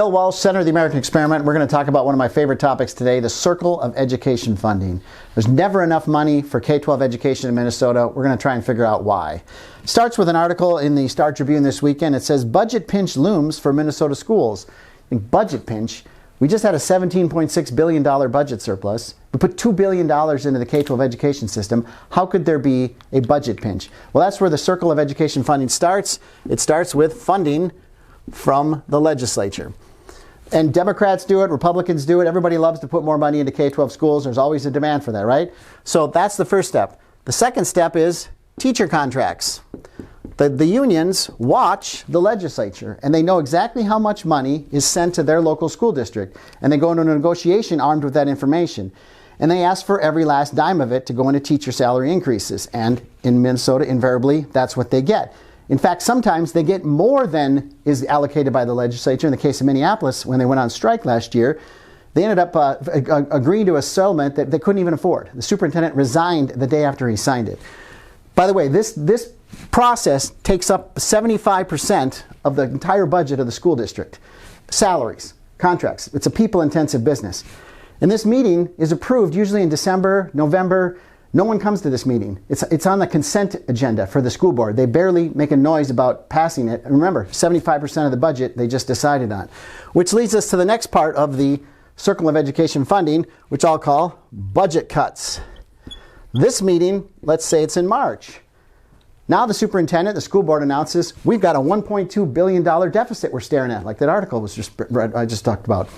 Bill Walsh, Center of the American Experiment. We're going to talk about one of my favorite topics today, the circle of education funding. There's never enough money for K-12 education in Minnesota. We're going to try and figure out why. Starts with an article in the Star Tribune this weekend. It says, budget pinch looms for Minnesota schools. I think budget pinch. We just had a $17.6 billion budget surplus. We put $2 billion into the K-12 education system. How could there be a budget pinch? Well, that's where the circle of education funding starts. It starts with funding from the legislature. And Democrats do it, Republicans do it. Everybody loves to put more money into K-12 schools. There's always a demand for that, right? So that's the first step. The second step is teacher contracts. The unions watch the legislature, and they know exactly how much money is sent to their local school district. And they go into a negotiation armed with that information. And they ask for every last dime of it to go into teacher salary increases. And in Minnesota, invariably, that's what they get. In fact, sometimes they get more than is allocated by the legislature. In the case of Minneapolis, when they went on strike last year, they ended up agreeing to a settlement that they couldn't even afford. The superintendent resigned the day after he signed it. By the way, this process takes up 75% of the entire budget of the school district. Salaries, contracts. It's a people-intensive business. And this meeting is approved usually in December, November. No one comes to this meeting. It's on the consent agenda for the school board. They barely make a noise about passing it. And remember, 75% of the budget they just decided on. Which leads us to the next part of the circle of education funding, which I'll call budget cuts. This meeting, let's say it's in March. Now the superintendent, the school board announces, we've got a $1.2 billion deficit we're staring at, like that article was I just talked about.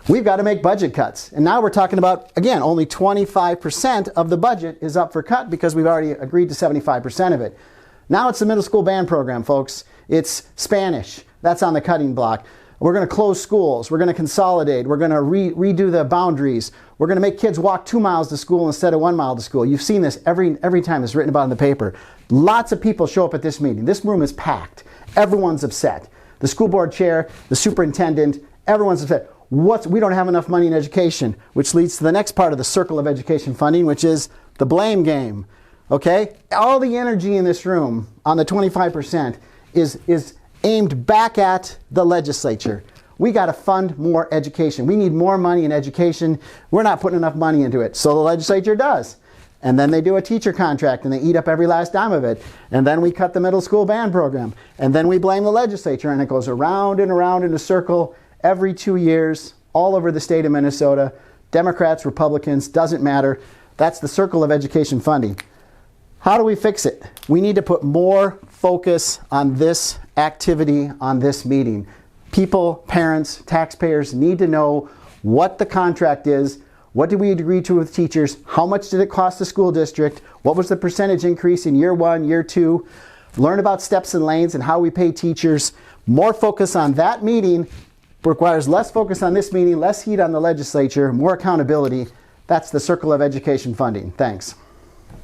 We've got to make budget cuts. And now we're talking about, again, only 25% of the budget is up for cut because we've already agreed to 75% of it. Now it's the middle school band program, folks. It's Spanish. That's on the cutting block. We're going to close schools. We're going to consolidate. We're going to redo the boundaries. We're going to make kids walk 2 miles to school instead of 1 mile to school. You've seen this every time it's written about in the paper. Lots of people show up at this meeting. This room is packed. Everyone's upset. The school board chair, the superintendent, everyone's upset. We don't have enough money in education, which leads to the next part of the circle of education funding, which is the blame game. Okay? All the energy in this room on the 25% is aimed back at the legislature. We got to fund more education. We need more money in education. We're not putting enough money into it. So the legislature does. And then they do a teacher contract and they eat up every last dime of it. And then we cut the middle school band program. And then we blame the legislature, and it goes around and around in a circle every 2 years all over the state of Minnesota. Democrats, Republicans, doesn't matter. That's the circle of education funding. How do we fix it? We need to put more focus on this activity, on this meeting. People, parents, taxpayers need to know what the contract is. What did we agree to with teachers? How much did it cost the school district? What was the percentage increase in year 1, year 2? Learn about steps and lanes and how we pay teachers. More focus on that meeting requires less focus on this meeting, less heat on the legislature, more accountability. That's the circle of education funding. Thanks.